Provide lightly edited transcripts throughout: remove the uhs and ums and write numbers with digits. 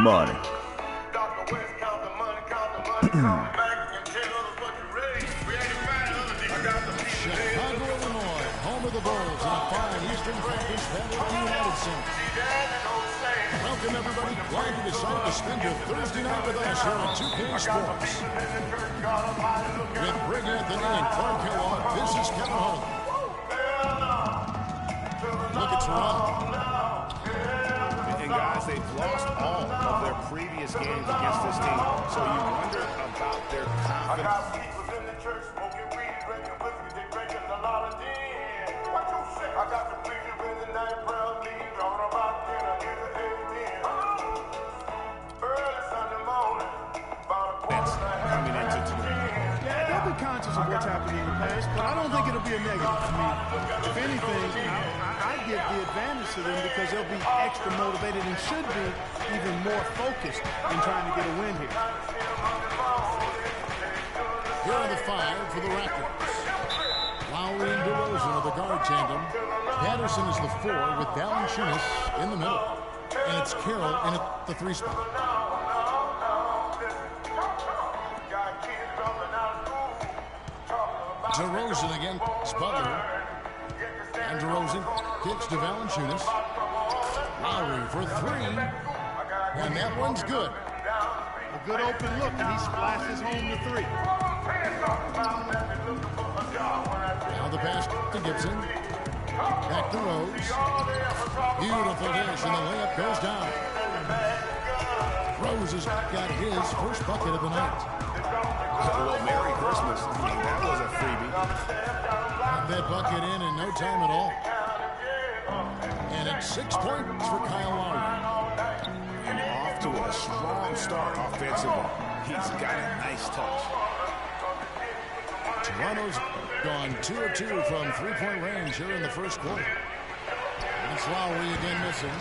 money. Chicago, Illinois, home of the Bulls, and a fine Eastern Conference battle of the United Center. Welcome, everybody. Glad you decided to spend your Thursday night with us here on 2K Sports. With Greg Anthony and Clark Kellogg, this is Kevin Holland. Look at Toronto. And guys, they've lost all of their previous games against this team, so you wonder about their confidence. Conscious of what's happened in the past, but I don't think it'll be a negative for me. If anything, I give the advantage to them because they'll be extra motivated and should be even more focused in trying to get a win here. Here are the five for the Raptors. Lowry and DeRozan are the guard tandem. Patterson is the four with Valanciunas in the middle. And it's Carroll in at the three spot. DeRozan against Butler. And DeRozan kicks to Valanciunas. Lowry for three. And that one's good. A good open look, and he splashes home the three. Now the pass to Gibson. Back to Rose. Beautiful dish, and the layup goes down. Rose has got his first bucket of the night. Well, Merry Christmas. That was a freebie. Got that bucket in no time at all. And it's 6 points for Kyle Lowry. And off to a strong start offensively. He's got a nice touch. Toronto's gone 2 of 2 from three-point range here in the first quarter. And it's Lowry again missing.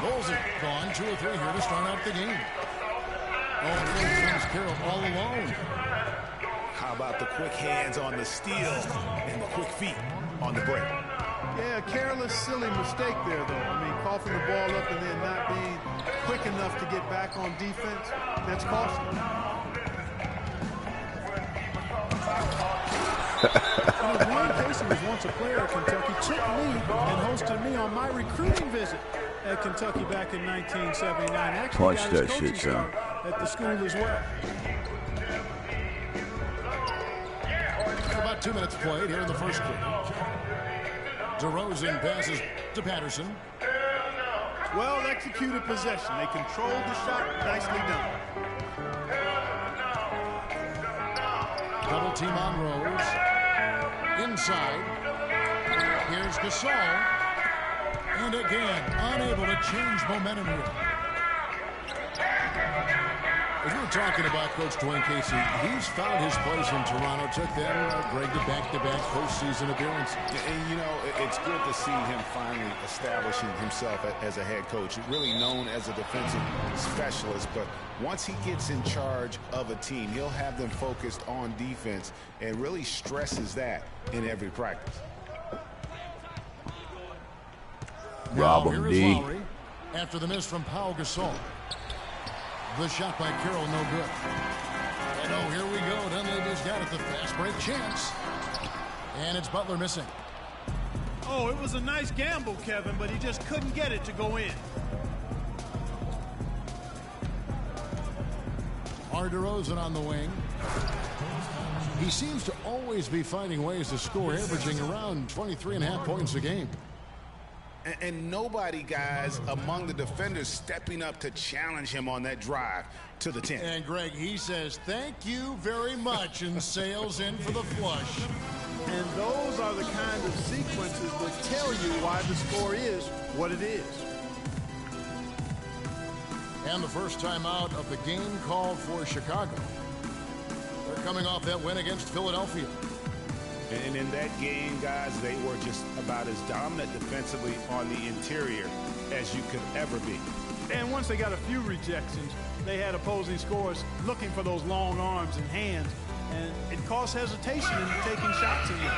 Bulls have gone 2 of 3 here to start out the game. Oh, here comes Carroll all alone. How about the quick hands on the steal and the quick feet on the break? Yeah, a careless, silly mistake there, though. I mean, coughing the ball up and then not being quick enough to get back on defense, that's costly. Dwayne Casey was once a player at Kentucky, took me and hosted me on my recruiting visit at Kentucky back in 1979. Actually Punch got his that coaching shit, son. job at the school as well. About 2 minutes played here in the first quarter. DeRozan passes to Patterson. Well executed possession. They controlled the shot. Nicely done. Double team on Rose. Inside. Here's Gasol. And again, unable to change momentum here. As we're talking about Coach Dwayne Casey, he's found his place in Toronto. Took that, Greg, to back-to-back postseason appearance. And, you know, it's good to see him finally establishing himself as a head coach. Really known as a defensive specialist, but once he gets in charge of a team, he'll have them focused on defense and really stresses that in every practice. Rob him, D. Lowry after the miss from Pau Gasol. The shot by Carroll, no good. And oh, here we go. Dunleavy's got it, the fast break chance. And it's Butler missing. Oh, it was a nice gamble, Kevin, but he just couldn't get it to go in. DeRozan on the wing. He seems to always be finding ways to score, averaging around 23.5 points a game. And nobody, guys, among the defenders stepping up to challenge him on that drive to the 10. And, Greg, he says, thank you very much, and sails in for the flush. And those are the kind of sequences that tell you why the score is what it is. And the first time out of the game called for Chicago. They're coming off that win against Philadelphia. And in that game, guys, they were just about as dominant defensively on the interior as you could ever be. And once they got a few rejections, they had opposing scorers looking for those long arms and hands, and it caused hesitation in taking shots in there.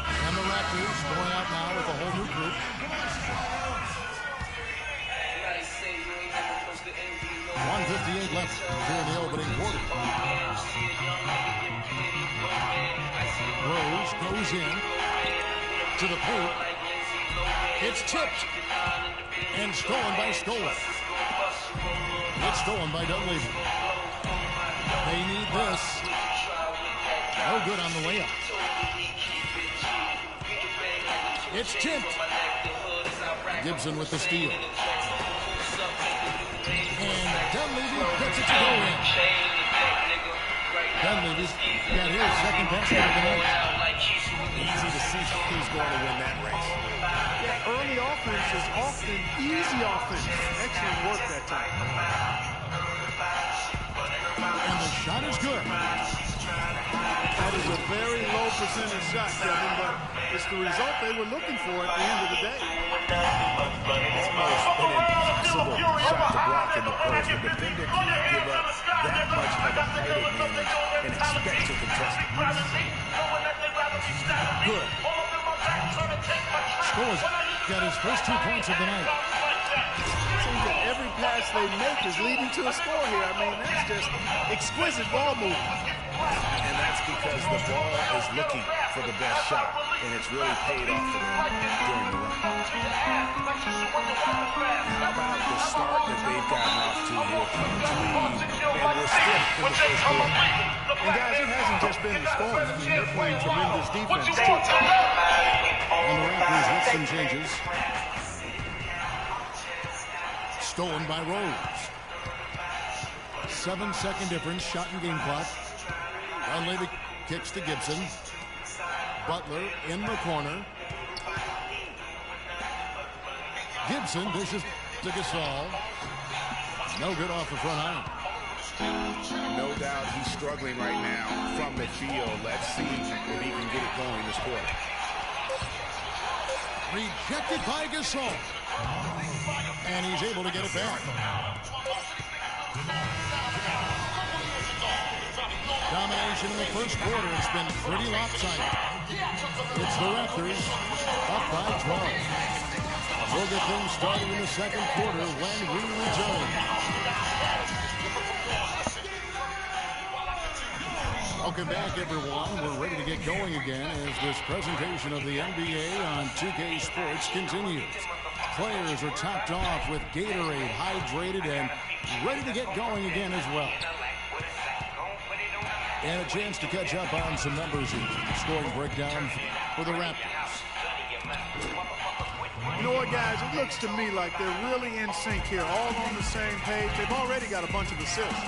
And the Raptors going out now with a whole new group. 1:58 left here in the opening quarter. Rose goes in to the paint. It's tipped and stolen by Scola. It's stolen by Dunleavy. They need this. No good on the layup. It's tipped. Gibson with the steal. And Dunleavy gets it to go in. Dunleavy's got his second basket of the night. Easy to see who's going to win that race. Yeah, early offense is often easy offense. Excellent work that time. And the shot is good. That is a very low percentage shot, Kevin, but it's the result they were looking for at the end of the day. It's almost an impossible shot to block in the post. The defender can't give up that much of a height advantage and expect to contest it. Good. Scores got his first 2 points of the night. Seems that every pass they make is leading to a score here. I mean, that's just exquisite ball movement. And that's because the ball is looking for the best shot, and it's really paid off for them during the run. How about the start that they've gotten off to here? And we're still in the first quarter. And guys, it hasn't just been the scoring. I mean, they're playing tremendous defense too. And the Raptors with some changes. Stolen by Rose. 7-second difference, shot and game clock. Dunleavy kicks to Gibson. Butler in the corner. Gibson dishes to Gasol. No good off the front iron. No doubt he's struggling right now from the field. Let's see if he can get it going this quarter. Rejected by Gasol. And he's able to get it back. Domination in the first quarter. It's been pretty lopsided. It's the Raptors up by 12. We'll get things started in the second quarter when we return. Welcome back, everyone. We're ready to get going again as this presentation of the NBA on 2K Sports continues. Players are topped off with Gatorade, hydrated, and ready to get going again as well. And a chance to catch up on some numbers here. Scoring breakdown for the Raptors. You know what, guys? It looks to me like they're really in sync here, all on the same page. They've already got a bunch of assists.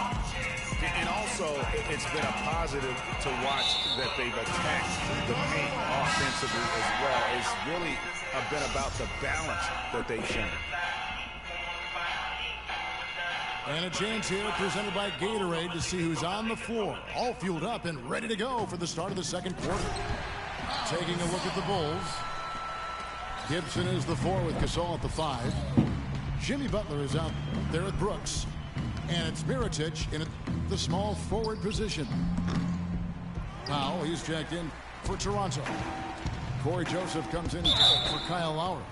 And also, it's been a positive to watch that they've attacked the paint offensively as well. It's really been about the balance that they've shown. And a chance here presented by Gatorade to see who's on the floor. All fueled up and ready to go for the start of the second quarter. Taking a look at the Bulls. Gibson is the 4 with Gasol at the 5. Jimmy Butler is out there at Brooks. And it's Mirotic in the small forward position. Powell, he's checked in for Toronto. Corey Joseph comes in for Kyle Lowry.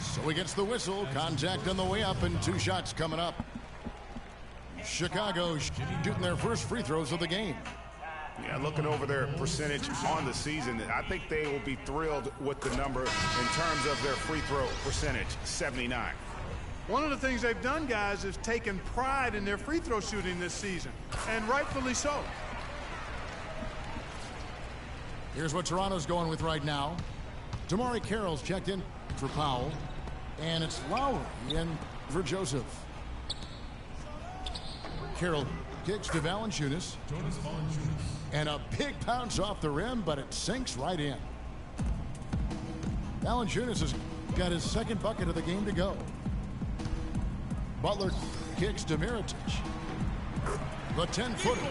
So he gets the whistle. Contact on the way up and 2 shots coming up. Chicago shooting their first free throws of the game. Yeah, looking over their percentage on the season, I think they will be thrilled with the number in terms of their free throw percentage, 79. One of the things they've done, guys, is taken pride in their free throw shooting this season, and rightfully so. Here's what Toronto's going with right now. Damari Carroll's checked in for Powell, and it's Lowry in for Joseph. Carroll kicks to Valanciunas. And a big bounce off the rim, but it sinks right in. Valanciunas has got his second bucket of the game to go. Butler kicks to Mirotic. The 10-footer.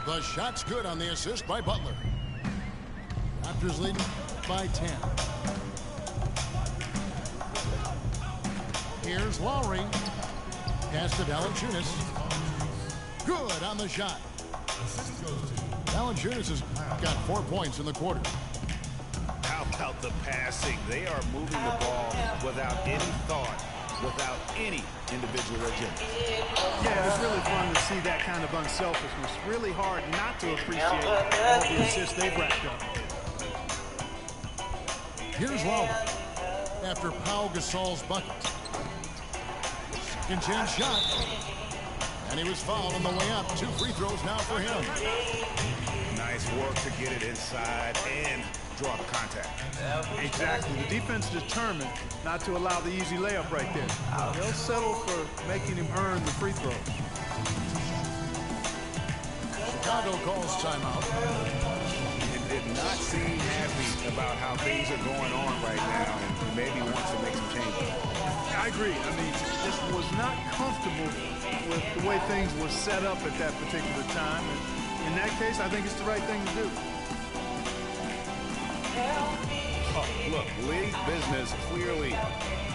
The shot's good on the assist by Butler. Raptors leading by 10. Here's Lowry. Pass to Valanciunas. Good on the shot. Valanciunas has got 4 points in the quarter. How about the passing? They are moving the ball without any thought without any individual agenda. Yeah, it's really fun to see that kind of unselfishness. Really hard not to appreciate all the assists they've racked up. Here's Lowry after Pau Gasol's bucket. Second chance shot. And he was fouled on the way up. 2 free throws now for him. Nice work to get it inside and draw the contact. Exactly. The defense determined not to allow the easy layup right there. They'll settle for making him earn the free throw. Chicago calls timeout. He did not seem happy about how things are going on right now, and maybe wants to make some changes. I agree. I mean, just was not comfortable with the way things were set up at that particular time. And in that case, I think it's the right thing to do. Oh, look, league business clearly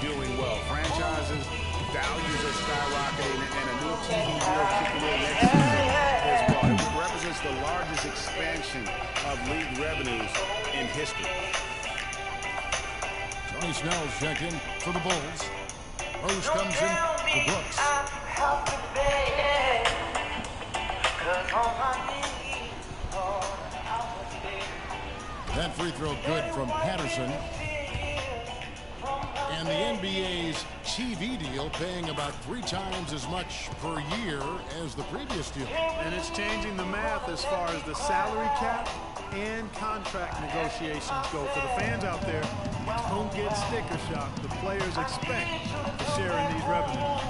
doing well. Franchises, values are skyrocketing, and a new TV deal kicking in next season as well. It represents the largest expansion of league revenues in history. Tony Snell's checked in for the Bulls. Rose comes in for Brooks. That free throw good from Patterson. And the NBA's TV deal paying about 3 times as much per year as the previous deal. And it's changing the math as far as the salary cap and contract negotiations go. For the fans out there, don't get sticker shock. The players expect to share in these revenues.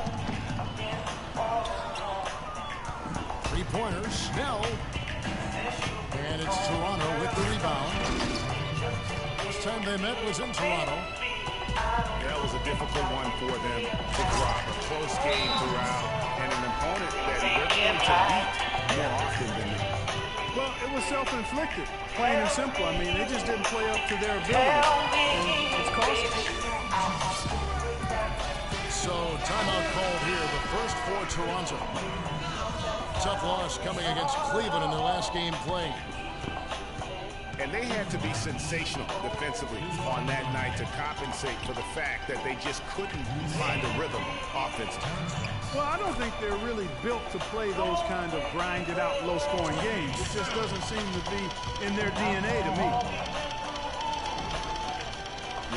3-pointers, Snell. And it's Toronto with the rebound. First time they met was in Toronto. That was a difficult one for them to drop. A close game throughout, and an opponent that they're going to beat more often than that. Well, it was self-inflicted, plain and simple. I mean, they just didn't play up to their ability, and it's costly. So, timeout called here, the first for Toronto. Tough loss coming against Cleveland in their last game played. And they had to be sensational defensively on that night to compensate for the fact that they just couldn't find a rhythm offensively. Well, I don't think they're really built to play those kind of grinded-out, low-scoring games. It just doesn't seem to be in their DNA to me.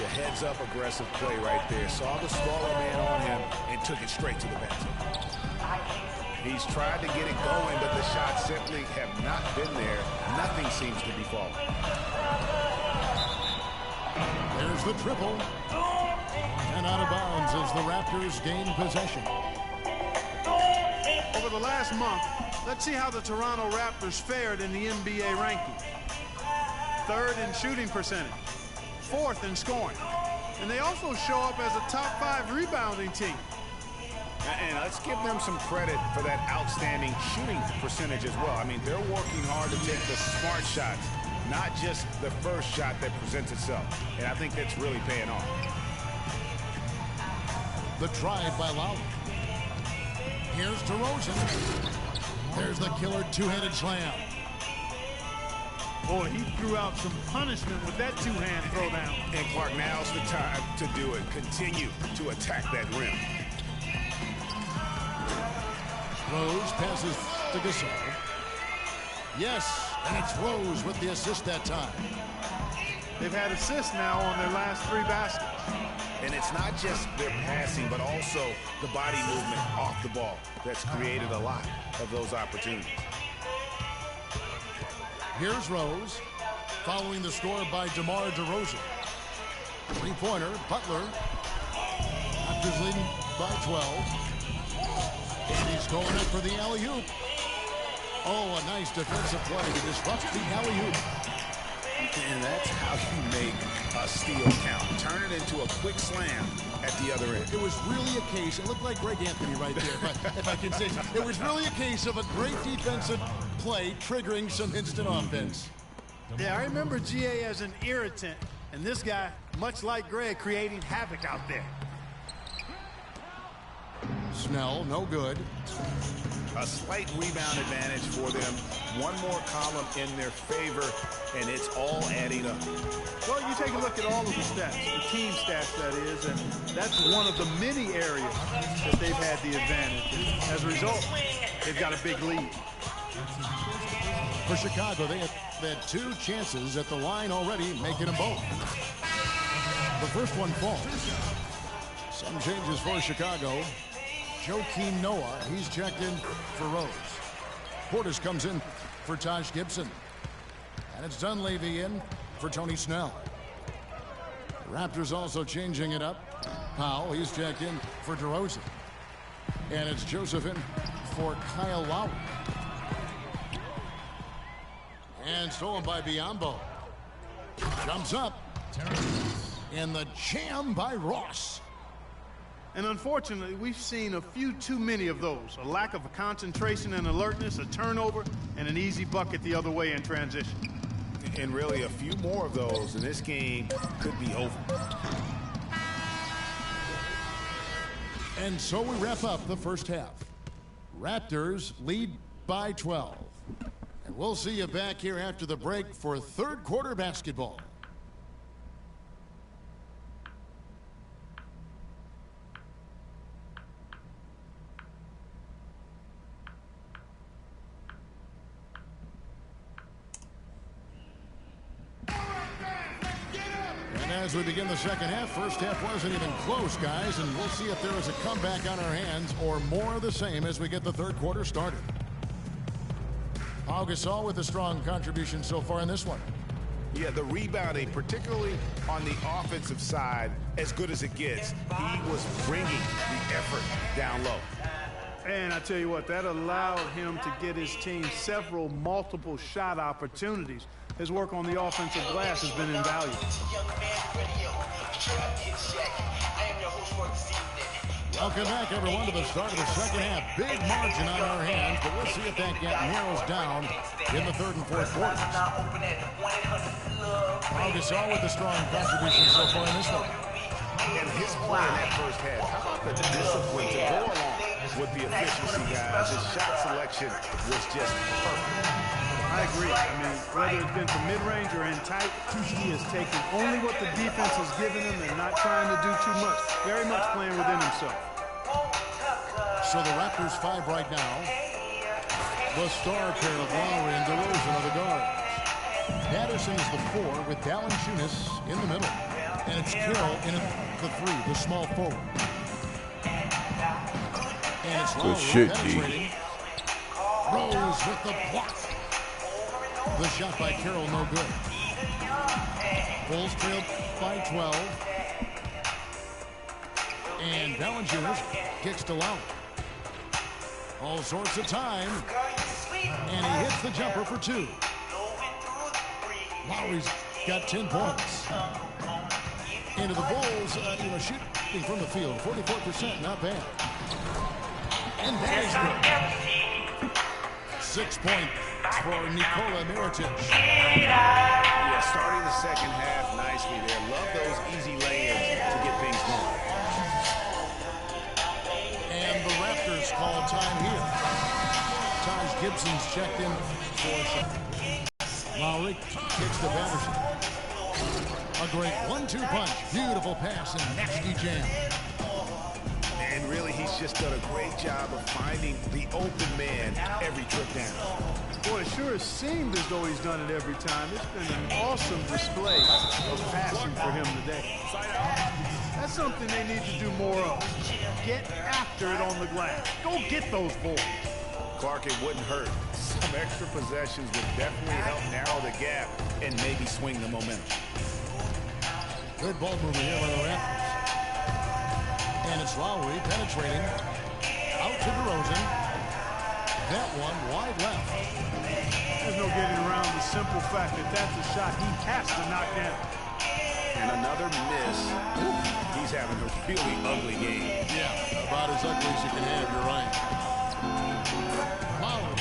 Your heads-up aggressive play right there. Saw the smaller man on him and took it straight to the basket. He's tried to get it going, but the shots simply have not been there. Nothing seems to be falling. There's the triple. And out of bounds as the Raptors gain possession. Over the last month, let's see how the Toronto Raptors fared in the NBA ranking. 3rd in shooting percentage, 4th in scoring. And they also show up as a top 5 rebounding team. And let's give them some credit for that outstanding shooting percentage as well. I mean, they're working hard to take the smart shots, not just the first shot that presents itself. And I think that's really paying off. The drive by Lowry. Here's DeRozan. There's the killer 2-handed slam. Boy, he threw out some punishment with that 2-hand throwdown. And Clark, now's the time to do it. Continue to attack that rim. Rose passes to Gasol. Yes, and it's Rose with the assist that time. They've had assists now on their last 3 baskets. And it's not just their passing, but also the body movement off the ball that's created a lot of those opportunities. Here's Rose, following the score by DeMar DeRozan. 3-pointer, Butler. Raptors leading by 12. And he's going in for the alley-oop. Oh, a nice defensive play to disrupt the alley-oop. And that's how you make a steal count. Turn it into a quick slam at the other end. It was really a case, it looked like Greg Anthony right there, if I can say so. It was really a case of a great defensive play triggering some instant offense. Yeah, I remember GA as an irritant, and this guy, much like Greg, creating havoc out there. Snell, no good. A slight rebound advantage for them. One more column in their favor, and it's all adding up. Well, you take a look at all of the stats, the team stats, that is, and that's one of the many areas that they've had the advantage. As a result, they've got a big lead. For Chicago, they have had 2 chances at the line already, making them both. The first one falls. Some changes for Chicago. Joakim Noah, he's checked in for Rose. Portis comes in for Taj Gibson. And it's Dunleavy in for Tony Snell. Raptors also changing it up. Powell, he's checked in for DeRozan. And it's Joseph in for Kyle Lowry. And stolen by Biyombo. Jumps up. And the jam by Ross. And unfortunately, we've seen a few too many of those. A lack of concentration and alertness, a turnover, and an easy bucket the other way in transition. And really a few more of those, and this game could be over. And so we wrap up the first half. Raptors lead by 12. And we'll see you back here after the break for third quarter basketball. As we begin the second half, first half wasn't even close, guys, and we'll see if there is a comeback on our hands or more of the same as we get the third quarter started. Pau Gasol with a strong contribution so far in this one. Yeah, the rebounding, particularly on the offensive side, as good as it gets. He was bringing the effort down low. And I tell you what, that allowed him to get his team several multiple shot opportunities. His work on the offensive glass has been invaluable. Welcome back, everyone, to the start of the second half. Big margin on our hands, but we'll see if that gap narrows down in the third and fourth quarters. Pau Gasol with a strong contribution so far in this one. And his play in that first half, how about the discipline to go along with the efficiency, guys? His shot selection was just perfect. I agree. I mean, whether it's been from mid-range or in tight, he is taking only what the defense has given him and not trying to do too much. Very much playing within himself. So the Raptors 5 right now. The star pair of Lowry and DeRozan are the guards. Patterson is the 4 with Valanciunas in the middle. And it's Carroll in the 3, the small forward. And it's Lowry penetrating. Rose with the block. The shot by Carroll, no good. Bulls trailed by 12. And Valanciunas kicks to Lowry. All sorts of time. And he hits the jumper for 2. Lowry's got 10 points. Into the Bulls, shooting from the field, 44%, not bad. And that is good. 6 points for Nikola Mirotic. Yeah, starting the second half nicely there. Love those easy lay-ins to get things going. And the Raptors call time here. Taj Gibson's checked in for Lowry. Kicks to Patterson. A great 1-2 punch. Beautiful pass and nasty jam. And really, he's just done a great job of finding the open man every trip down. Boy, it sure has seemed as though he's done it every time. It's been an awesome display of passing for him today. That's something they need to do more of. Get after it on the glass. Go get those balls. Clark, it wouldn't hurt. Some extra possessions would definitely help narrow the gap and maybe swing the momentum. Good ball movement here by the Raptors. And it's Lowry penetrating. Out to DeRozan. That one wide left. There's no getting around the simple fact that that's a shot he has to knock down. And another miss. He's having a really ugly game. Yeah, about as ugly as you can have, you're right. Lowry.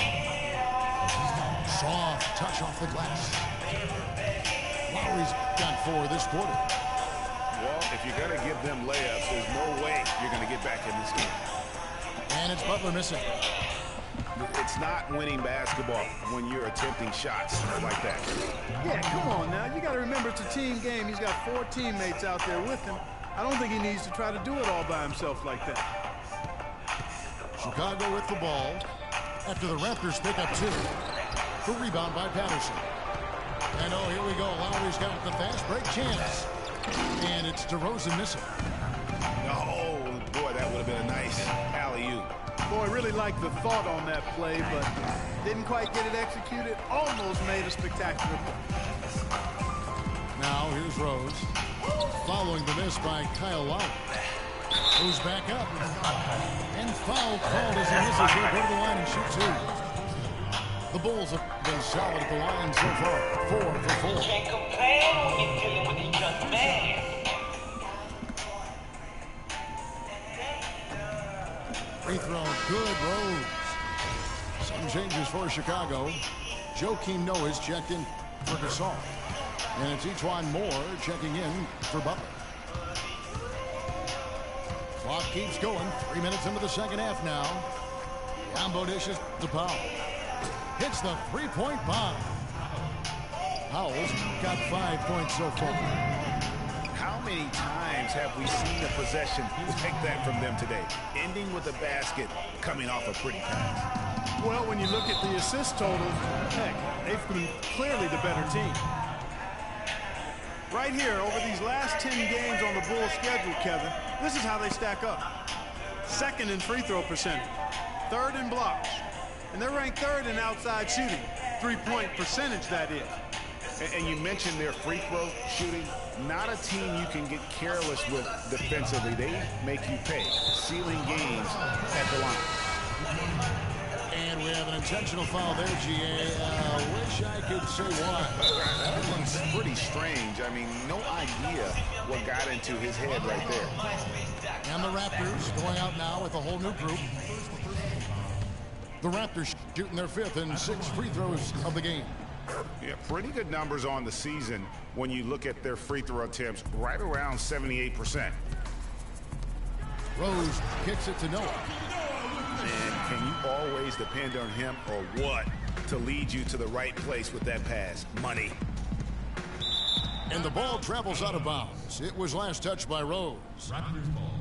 Soft touch off the glass. Lowry's got 4 this quarter. Well, if you're going to give them layups, there's no way you're going to get back in this game. And it's Butler missing. It's not winning basketball when you're attempting shots like that. Yeah, come on now. You got to remember it's a team game. He's got 4 teammates out there with him. I don't think he needs to try to do it all by himself like that. Chicago with the ball after the Raptors pick up 2. The rebound by Patterson. And oh, here we go. Lowry's got the fast break chance. And it's DeRozan missing. Oh, boy, that would have been a nice alley-oop. Boy, really liked the thought on that play, but didn't quite get it executed. Almost made a spectacular play. Now here's Rose. Following the miss by Kyle Lowry. Goes back up. And foul called as he misses. He'll go to the line and shoot 2. The Bulls have been solid at the line so far. 4 for 4. Can't complain when you're dealing with a young man. Free throw, good. Rose. Some changes for Chicago. Joakim Noah's checked in for Gasol. And it's Etuan Moore checking in for Butler. Clock keeps going. 3 minutes into the second half now. Combo dishes to Powell. Hits the three-point bomb. Powell's got 5 points so far. How many times have we seen a possession like that from them today? Ending with a basket, coming off a pretty pass. Well, when you look at the assist totals, heck, they've been clearly the better team. Right here, over these last 10 games on the Bulls schedule, Kevin, this is how they stack up. 2nd in free throw percentage, 3rd in blocks, and they're ranked 3rd in outside shooting. 3-point percentage, that is. And you mentioned their free throw shooting. Not a team you can get careless with defensively. They make you pay. Sealing games at the line. And we have an intentional foul there, GA. Wish I could say why. That one's pretty strange. I mean, no idea what got into his head right there. And the Raptors going out now with a whole new group. The Raptors shooting their 5th and 6th free throws of the game. Yeah, pretty good numbers on the season when you look at their free throw attempts, right around 78%. Rose kicks it to Noah. And can you always depend on him or what to lead you to the right place with that pass? Money. And the ball travels out of bounds. It was last touched by Rose. Raptors ball.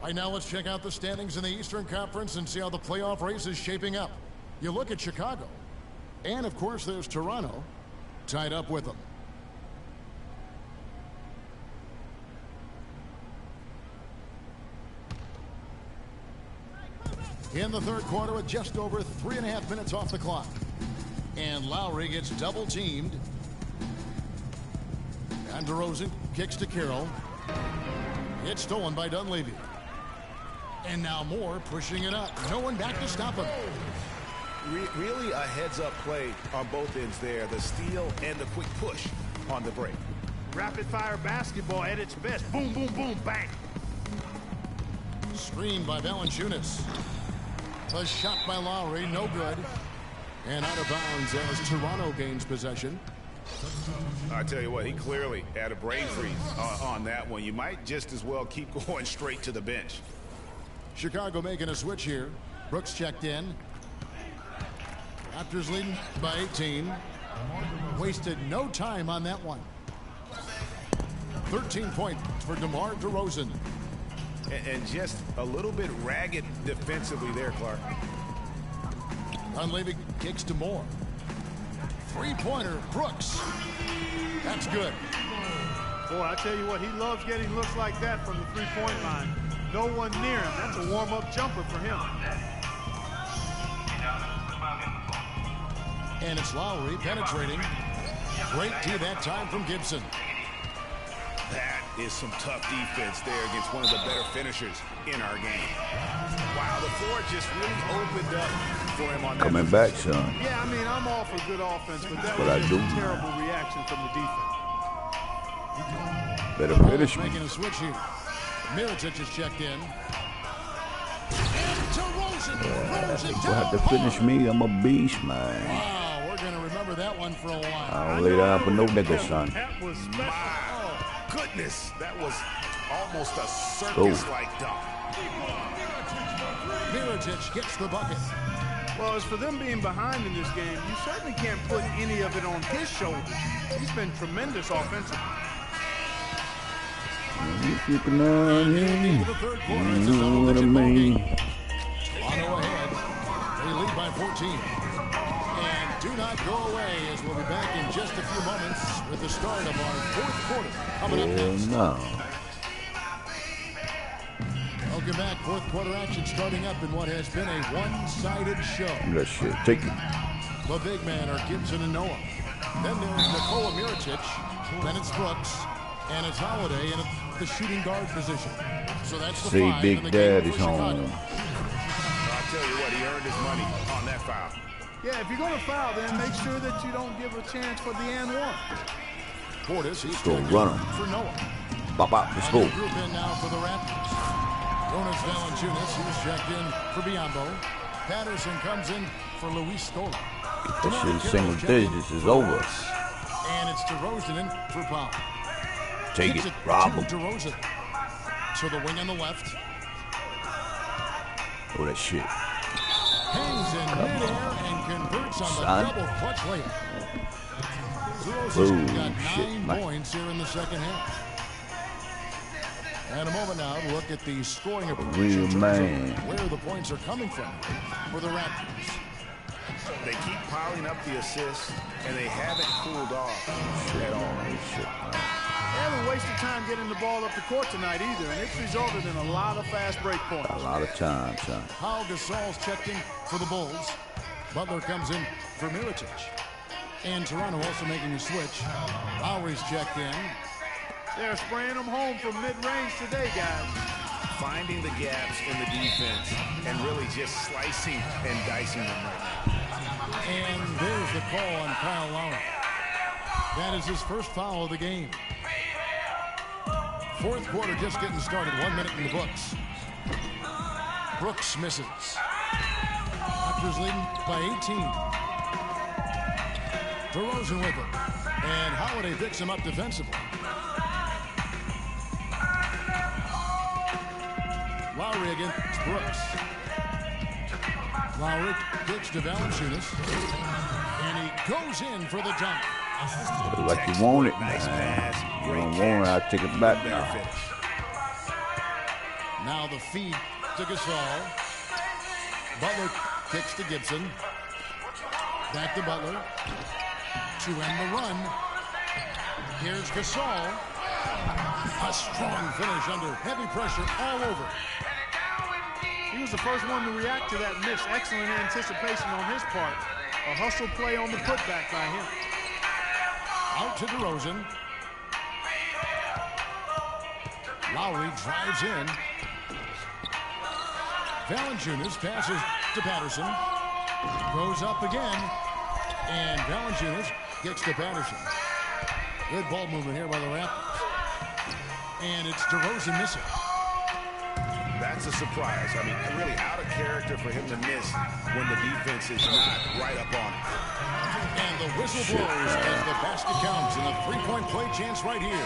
Right now, let's check out the standings in the Eastern Conference and see how the playoff race is shaping up. You look at Chicago. And, of course, there's Toronto tied up with them. In the third quarter with just over 3.5 minutes off the clock. And Lowry gets double-teamed. And DeRozan kicks to Carroll. It's stolen by Dunleavy. And now Moore pushing it up. No one back to stop him. Really a heads-up play on both ends there. The steal and the quick push on the break. Rapid-fire basketball at its best. Boom, boom, boom, bang. Screen by Valanciunas. The shot by Lowry, no good. And out of bounds as Toronto gains possession. I tell you what, he clearly had a brain freeze on that one. You might just as well keep going straight to the bench. Chicago making a switch here. Brooks checked in. Raptors leading by 18. Wasted no time on that one. 13 points for DeMar DeRozan. And just a little bit ragged defensively there, Clark. Dunleavy kicks to Moore. Three-pointer, Brooks. That's good. Boy, I tell you what, he loves getting looks like that from the three-point line. No one near him. That's a warm-up jumper for him. And it's Lowry penetrating. Great D that time from Gibson. That is some tough defense there against one of the better finishers in our game. Wow, the floor just really opened up for him on that. Coming back, son. Yeah, I mean, I'm all for good offense, but that What was I just do. a terrible reaction from the defense. Better finish me. Making a switch here. Mirotic is checked in. And DeRozan throws it You have to down finish hard. me. I'm a beast, man. Wow, we're going to remember that one for a while. I don't lay down for no nigga, son. That was special. My goodness, that was almost a circus-like dunk. Mirotic gets the bucket. Well, as for them being behind in this game, you certainly can't put any of it on his shoulders. He's been tremendous offensively. Keep an eye on him. You know what I mean. Toronto ahead. They lead by 14. And do not go away, as we'll be back in just a few moments with the start of our fourth quarter coming up next. No. Welcome back. Fourth quarter action starting up in what has been a one-sided show. That shit. Take it. The big man are Gibson and Noah. Then there's Nikola Mirotic. Then it's Brooks. And it's Holiday in the shooting guard position. So that's the See, five Big in the Dad game is for Chicago. home. I'll tell you what, he earned his money on that foul. Yeah, if you're going to foul, then make sure that you don't give a chance for the and one. Portis, he's Go checked run in him. for Noah. Bop, bop. Let's go. Another group in now for the Raptors. Jonas Valanciunas, he's checked in for Biyombo. Patterson comes in for Luis Scola. That shit is single digits is over. And it's DeRozan in for Powell. Take Kicks it. Rob him. to DeRozan. To the wing on the left. Oh, that shit. Hangs in midair and converts on the Son. double clutch layup. Boom. DeRozan's got Shit, 9 man. points here in the second half. And a moment now to look at the scoring approach Real in terms man. of where the points are coming from for the Raptors. They keep piling up the assists, and they haven't cooled off at all. Shit, man. They haven't wasted time getting the ball up the court tonight either, and it's resulted in a lot of fast break points. A lot of time, son. Pau Gasol's checked in for the Bulls. Butler comes in for Mirotic. And Toronto also making a switch. Lowry's checked in. They're spraying them home from mid-range today, guys. Finding the gaps in the defense and really just slicing and dicing them right now. And there's the call on Kyle Lowry. That is his first foul of the game. Fourth quarter just getting started. 1 minute in the books. Brooks misses. Raptors leading by 18. DeRozan with it. And Holiday picks him up defensively. Lowry against Brooks. Lowry kicks to Valanciunas. And he goes in for the dunk. Like you want it, Nice man. pass. You don't want it, I'll take it back Better now. finish. Now the feed to Gasol. Butler kicks to Gibson. Back to Butler. To end the run. Here's Gasol. A strong finish under heavy pressure all over. He was the first one to react to that miss. Excellent anticipation on his part. A hustle play on the putback by him. Out to DeRozan. Lowry drives in. Valanciunas passes to Patterson. Goes up again. And Valanciunas gets to Patterson. Good ball movement here by the Raptors. And it's DeRozan missing. That's a surprise. I mean, really out of character for him to miss when the defense is not right up on it. And the whistle blows as the basket counts and a three-point play chance right here.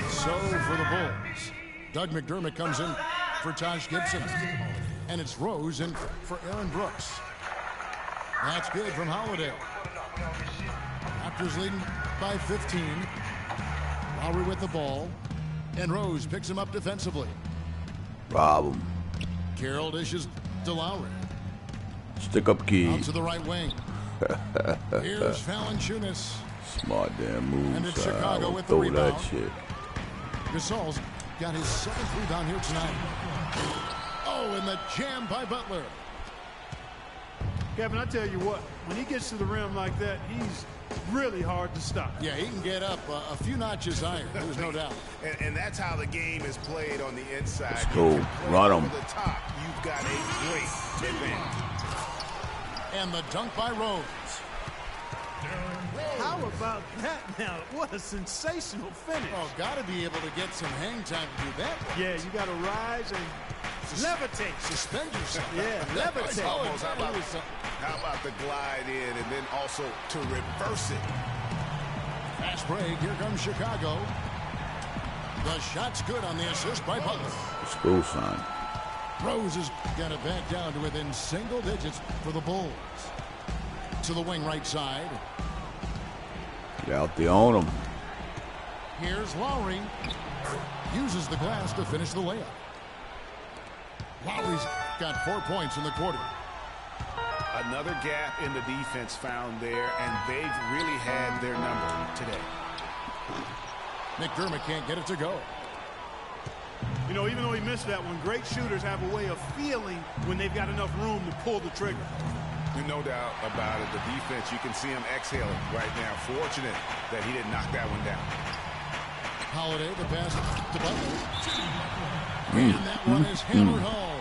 So for the Bulls, Doug McDermott comes in for Taj Gibson. And it's Rose in for Aaron Brooks. That's good from Holiday. Raptors leading by 15. Lowry with the ball. And Rose picks him up defensively. Rob him. Carroll dishes to Lowry. Stick up Out key. to the right wing. Here's Valanciunas. Smart damn move, And it's son. Chicago with the Throw rebound. that shit. Gasol's got his 7th rebound here tonight. Oh, and the jam by Butler. Kevin, I tell you what, when he gets to the rim like that, he's really hard to stop. Yeah, he can get up a few notches higher. There's no doubt. And that's how the game is played on the inside. Let's go. You can play Run over 'em. the top. You've got a great advantage. And the dunk by Rose. How about that now? What a sensational finish. Oh, got to be able to get some hang time to do that. Yeah, you got to rise and levitate. Suspend yourself. Yeah, levitate. Almost. How about the glide in and then also to reverse it? Fast break. Here comes Chicago. The shot's good on the assist by Butler. Let's go, son. Rose has got it back down to within single digits for the Bulls. To the wing right side. Get out there on him. Here's Lowry. Uses the glass to finish the layup. Lowry's got 4 points in the quarter. Another gap in the defense found there, and they've really had their number today. McDermott can't get it to go. You know, even though he missed that one, great shooters have a way of feeling when they've got enough room to pull the trigger. No doubt about it. The defense, you can see him exhaling right now. Fortunate that he didn't knock that one down. Holiday, the pass to Butler. And that one is hammered home.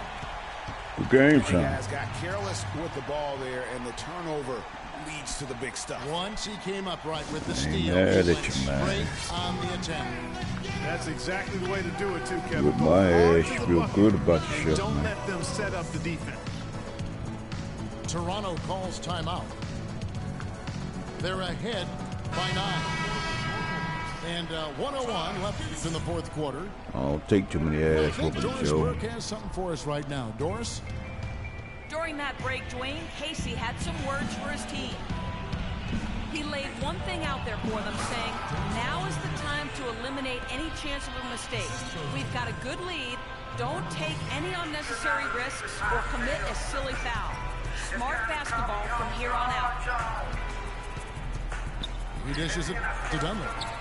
Good game, The son. guys got careless with the ball there, and the turnover leads to the big stuff. Once he came up right with the steal, mad he at went you, man. straight on the attack. That's exactly the way to do it, too, Kevin. With Go my hard ass, to the feel bucket good about and yourself, don't man. let them set up the defense. Toronto calls timeout. They're ahead by 9. And 101 left in the fourth quarter. I don't take too many I ass think whoopings, Doris Joe. Burke has something for us right now. Doris? During that break, Dwayne, Casey had some words for his team. He laid one thing out there for them, saying, now is the time to eliminate any chance of a mistake. We've got a good lead. Don't take any unnecessary risks or commit a silly foul. Smart basketball from here on out. He dishes it to Dunlap.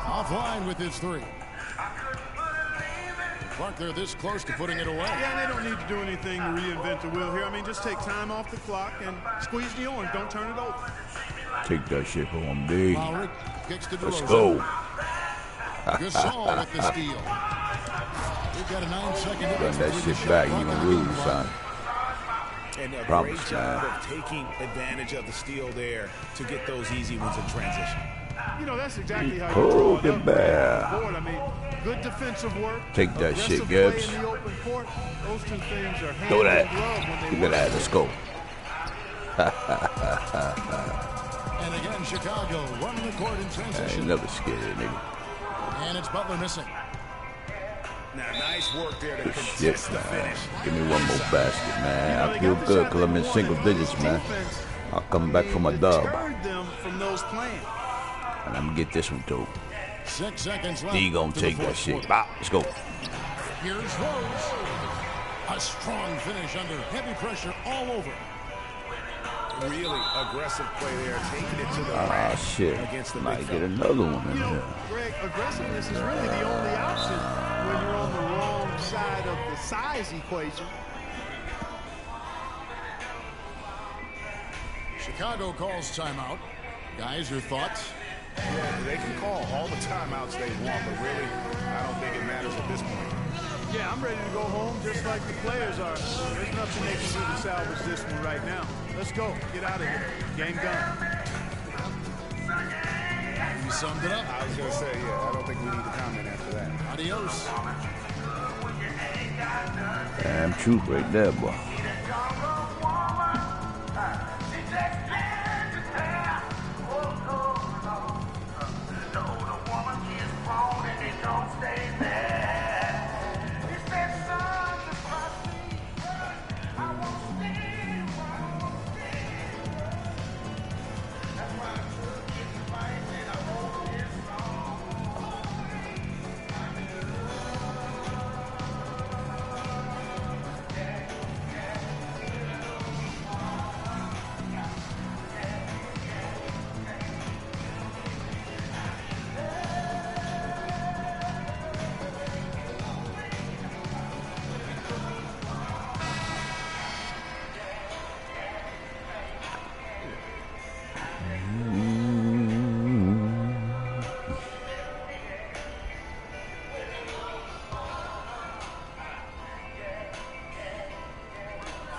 Offline with his 3. Clark, they're this close to putting it away. Yeah, and they don't need to do anything to reinvent the wheel here. I mean, just take time off the clock and squeeze the orange. Don't turn it over. Take that shit home, D. Lowry kicks to Let's DeRozan. go. Gasol with the steal. We've got a 9-second Run difference that between shit the back, shot you clock gonna and the lose, game son. clock. And a Promise, great job man. of taking advantage of the steal there to get those easy ones in transition. You know, that's exactly how you Oh, draw it get up back. on the board. I mean, good defensive work. Take that shit, aggressive Gibbs. play in the open court. Those two things are hand Throw that. in glove when they You better work have the scope. And again, Chicago running the court in I ain't transition. never scared, nigga. And it's Butler missing. Now, nice work there to Good contest shit, the man. finish. Give me one more basket, man. I feel got the good shot because I'm in they single wanted, but digits, this man. defense, I'll come back from a dub. deterred them from those plans. And I'm going to get this one, too. 6 seconds left. D gonna to the take that fourth shit. quarter. Bop, let's go. Here's Rose. A strong finish under heavy pressure all over. Really aggressive play there, taking it to the Ah, rack shit. against the Might big get fella. another one in You know, here. Greg, aggressiveness is really the only option when you're on the wrong side of the size equation. Chicago calls timeout. Guys, your thoughts? Yeah, they can call all the timeouts they want, but really, I don't think it matters at this point. Yeah, I'm ready to go home just like the players are. There's nothing they can do to salvage this one right now. Let's go. Get out of here. Game done. You summed it up. I was going to say, yeah, I don't think we need to comment after that. Adios. Damn truth right there, boy.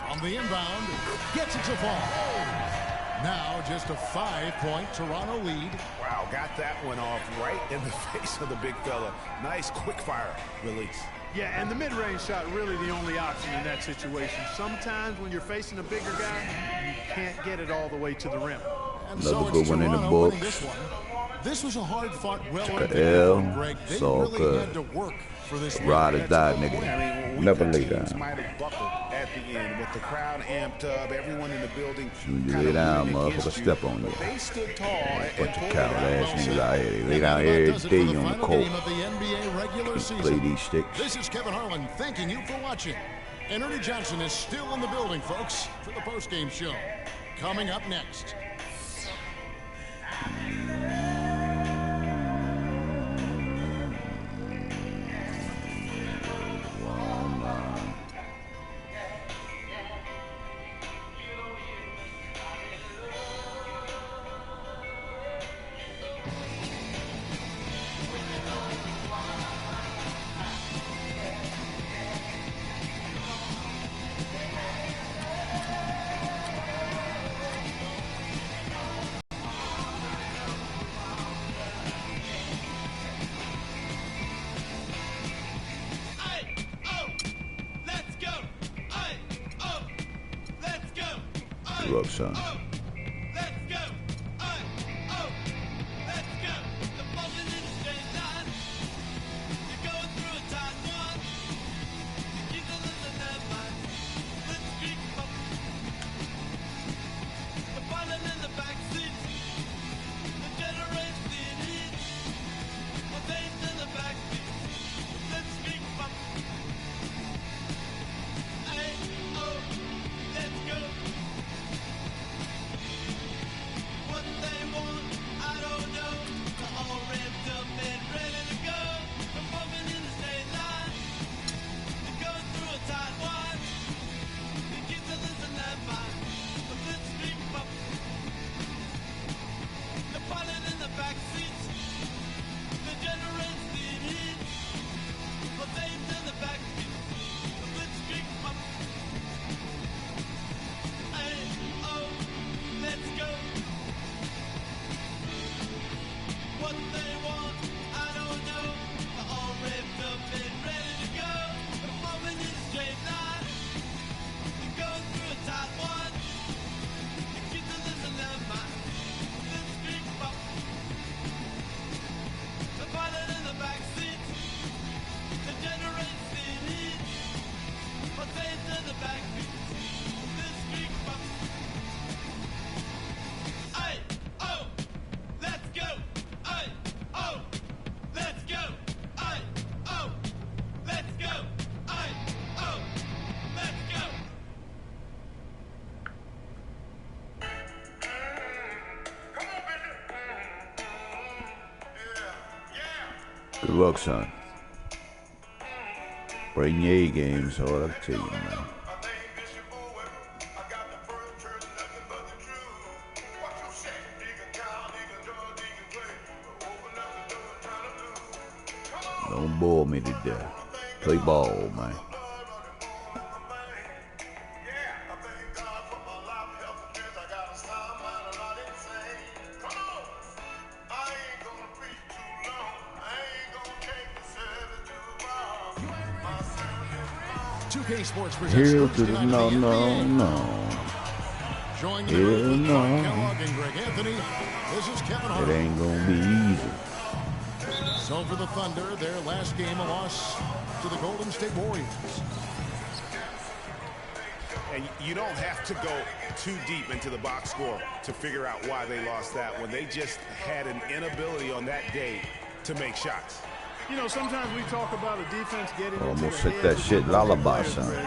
On the inbound, gets it to fall. Now just a 5-point Toronto lead. Wow, got that one off right in the face of the big fella. Nice quick fire release. Yeah, and the mid-range shot really the only option in that situation. Sometimes when you're facing a bigger guy, you can't get it all the way to the rim. And Another so good it's one in the Toronto winning books. this one. This was a hard-fought, well-earned L, Greg. They so really good. had to work for this. Ride or die, nigga. Never lay Teams down. might have buckled at the end with the crowd amped up, everyone in the building. Soon you kinda lay down, rooting motherfucker, against step on you. But they stood tall and Bunch of pulled it coward out. ass niggas out here. They lay down That every does it for day the on the final court. game of the NBA regular Play season. these sticks. This is Kevin Harlan thanking you for watching. And Ernie Johnson is still in the building, folks, for the postgame show. Coming up next. Good luck, son. Good luck, son. Bring your A game, so I'll tell you, man. Don't bore me to death. Play ball, man. Here to the no. Join the Hell with no. Clark Kellogg and Greg Anthony. This is Kevin It Harlan. ain't gonna be easy. So for the Thunder, their last game, a loss to the Golden State Warriors. And you don't have to go too deep into the box score to figure out why they lost that one. They just had an inability on that day to make shots. You know, sometimes we talk about a defense getting Almost into hit the that heads of shit the lullaby, players, son. Greg.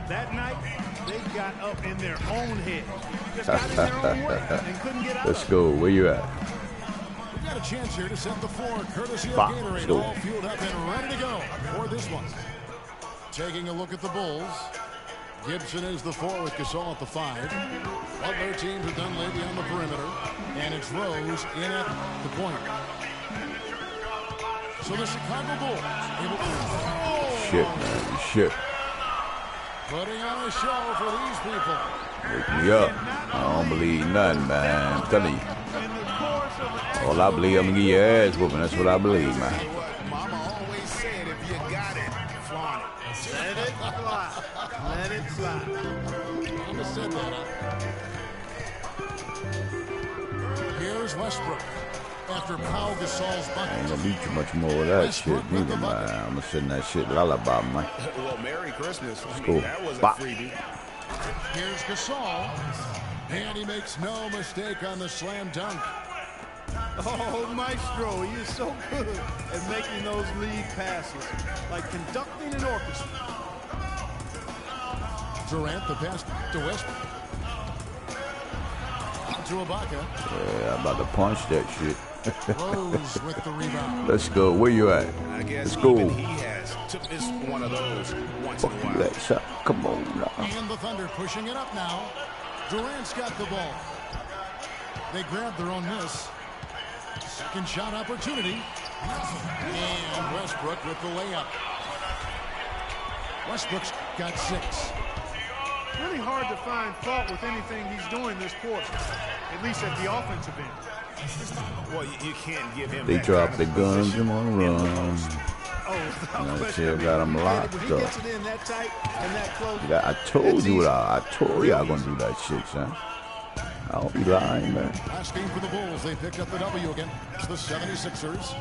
That night, they got up in their own head. Just got in their own way and couldn't get out Let's of it. go. Where you at? We've got a chance here to set the floor, courtesy of Fuck. Gatorade, Go. all fueled up and ready to go for this one. Taking a look at the Bulls. Gibson is the 4 with Gasol at the 5. What their teams have done lately on the perimeter. And it's Rose in at the point. So the Chicago Bulls able to Shit, man. Shit. putting on a show for these people. Wake me up. I don't believe nothing, man. I'm telling you. All I believe, I'm gonna get your ass whooping. That's what I believe, man. What Mama always said, if you got it, flaunt it. Let it fly. Let it fly. Mama said that, huh? Here's Westbrook. after Pau Gasol's I bucket. ain't gonna need too much more of that shit neither, man. I'm gonna send that shit lullaby, man. Well, Merry Christmas. Cool. That was a Bop. freebie. Here's Gasol. And he makes no mistake on the slam dunk. Oh, Maestro, he is so good at making those lead passes, like conducting an orchestra. Durant, the pass to Westbrook. To Ibaka. Yeah, I'm about to punch that shit. Rose with the rebound. Let's go. Where you at? I guess Let's go. even he has took this one of those once in a Fuck while. that shot. Come on now. And the Thunder pushing it up now. Durant's got the ball. They grab their own miss. Second shot opportunity. And Westbrook with the layup. Westbrook's got 6. Really hard to find fault with anything he's doing this quarter, at least at the offensive end. Well, you can't give him They that dropped kind the of guns. position I'm on in the run. post. Oh, without That question. shit got him locked When he up. gets it in that tight and that close. I told you I told you I gonna do that shit, son. I don't be lying, man. Last game for the Bulls. They picked up the W against the 76ers.